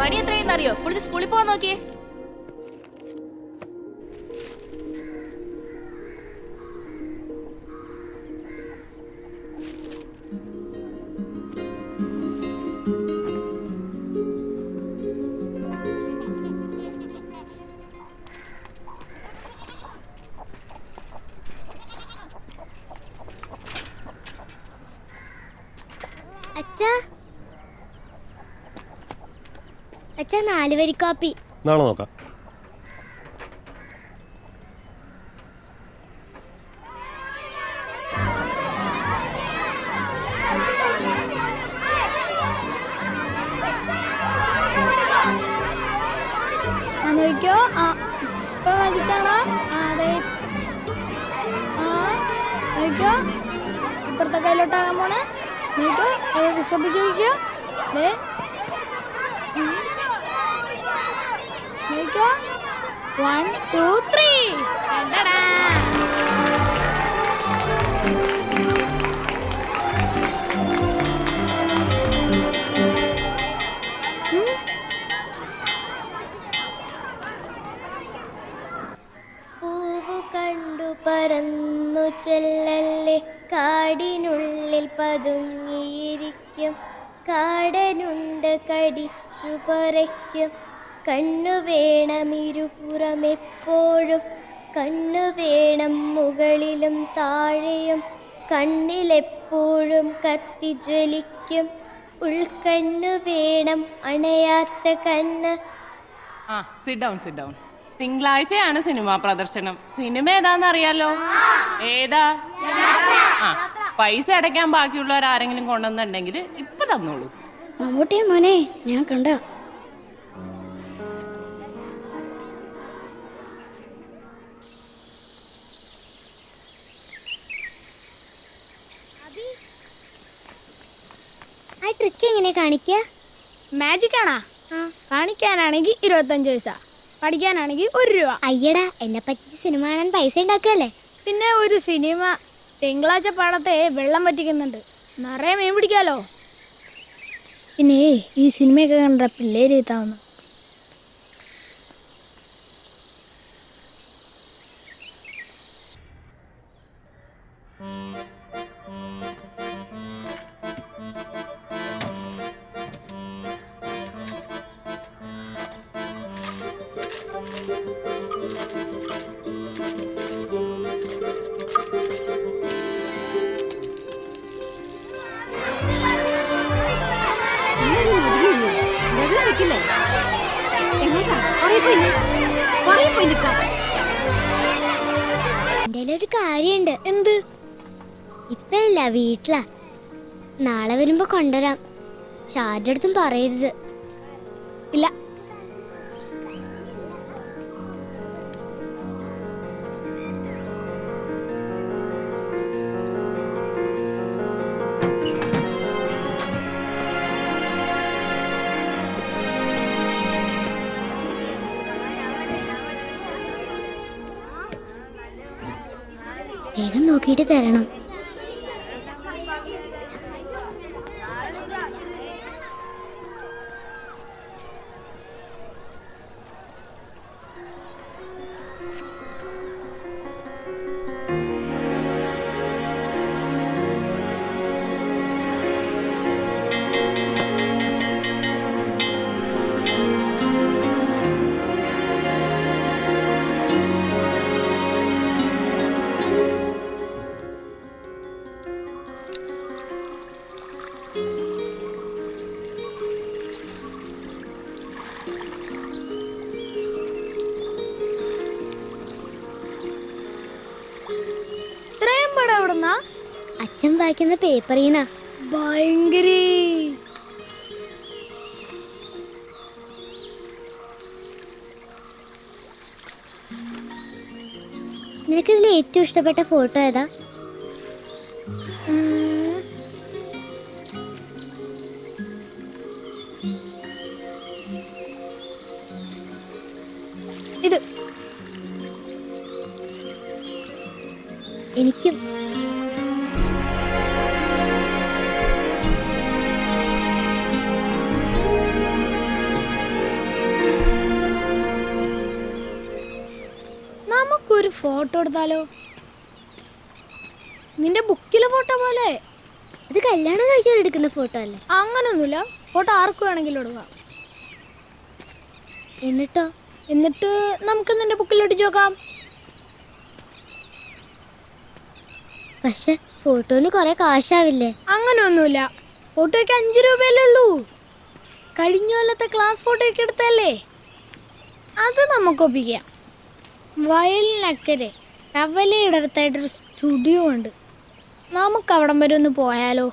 മണി എത്രയെന്ന് അറിയോ? കുളിച്ച് സ്കൂളിൽ പോവാൻ നോക്കിയേ. അച്ഛാ 4 വരി കാപ്പി. നാളെ നോക്കാം. നോക്കിയോ ഇപ്പൊ മതിക്കാണോ? അതെ നോക്കിയോ ഇപ്പുറത്തെ കയ്യിലോട്ടാകാൻ പോണേ. നോക്കിയോ ശ്രദ്ധിച്ചു നോക്കിയോ. അതെ നോക്കിയോ 1 2 3 പൂവ് കണ്ടു പറന്നു ചെല്ലല്ലേ, കാടിനുള്ളിൽ പതുങ്ങിയിരിക്കും, കാടനുണ്ട് കടിച്ചു പറിക്കും, കണ്ണു വേണം ഇരുപുറമെപ്പോഴും, കണ്ണു വേണം മുകളിലും താഴെയും, കണ്ണിലെപ്പോഴും കത്തി ജ്വലിക്കും, ഉൾക്കണ്ണു വേണം അണയാത്ത കണ്ണ്. Sit down. തിങ്കളാഴ്ചയാണ് സിനിമാ പ്രദർശനം. സിനിമ ഏതാന്ന് അറിയാലോ? ഏതാ? പൈസ അടയ്ക്കാൻ ബാക്കിയുള്ളവർ ആരെങ്കിലും കൊണ്ടുവന്നുണ്ടെങ്കിൽ ഇപ്പൊ തന്നോളൂ. മമ്മൂട്ടി മോനെ ഞാൻ കണ്ട. ആ ട്രിക്ക് എങ്ങനെ കാണിക്കുക? മാജിക് ആണാ? കാണിക്കാനാണെങ്കിൽ 25 പൈസ, പഠിക്കാനാണെങ്കിൽ 1 രൂപ. അയ്യടാ, എന്നെ പറ്റിച്ച് സിനിമ കാണാൻ പൈസ ഉണ്ടാക്കല്ലേ? പിന്നെ ഒരു സിനിമ തിങ്കളാഴ്ച പാടത്തെ വെള്ളം പറ്റിക്കുന്നുണ്ട്, നിറയെ മീൻ പിടിക്കാലോ. പിന്നെ ഈ സിനിമയൊക്കെ കണ്ട പിള്ളേര് എത്താവുന്നു. ഒരു കാര്യണ്ട്. എന്ത്? ഇപ്പല്ല, വീട്ടിലാ. നാളെ വരുമ്പോ കൊണ്ടുവരാം. ഷാരുടെ അടുത്തും പറയരുത്. ഇല്ല. വേഗം നോക്കിയിട്ട് തരണം. അച്ഛൻ വായിക്കുന്ന പേപ്പറീന്നാ. ഭയങ്കര നിനക്കിതിൽ ഏറ്റവും ഇഷ്ടപ്പെട്ട ഫോട്ടോ ഏതാ? ഇത്. എനിക്കും. ഒരു ഫോട്ടോ എടുത്താലോ? നിന്റെ ബുക്കിലെ ഫോട്ടോ പോലെ. ഇത് കല്യാണം കഴിച്ചാൽ എടുക്കുന്ന ഫോട്ടോ അല്ലേ? അങ്ങനൊന്നുമില്ല, ഫോട്ടോ ആർക്ക് വേണമെങ്കിലും എടുക്കാം. എന്നിട്ടോ? എന്നിട്ട് നമുക്ക് നിന്റെ ബുക്കിൽ അടിച്ചു നോക്കാം. പക്ഷെ ഫോട്ടോന് കുറെ കാശാവില്ലേ? അങ്ങനെയൊന്നുമില്ല, ഫോട്ടോയ്ക്ക് 5 രൂപയല്ലേ ഉള്ളൂ. കഴിഞ്ഞ കൊല്ലത്തെ ക്ലാസ് ഫോട്ടോയ്ക്ക് എടുത്തല്ലേ, അത് നമുക്ക് ഒപ്പിക്കാം. വയലിനക്കരെ കവലയുടെ അടുത്തായിട്ടൊരു സ്റ്റുഡിയോ ഉണ്ട്, നമുക്ക് അവിടം വരെ ഒന്ന് പോയാലോ?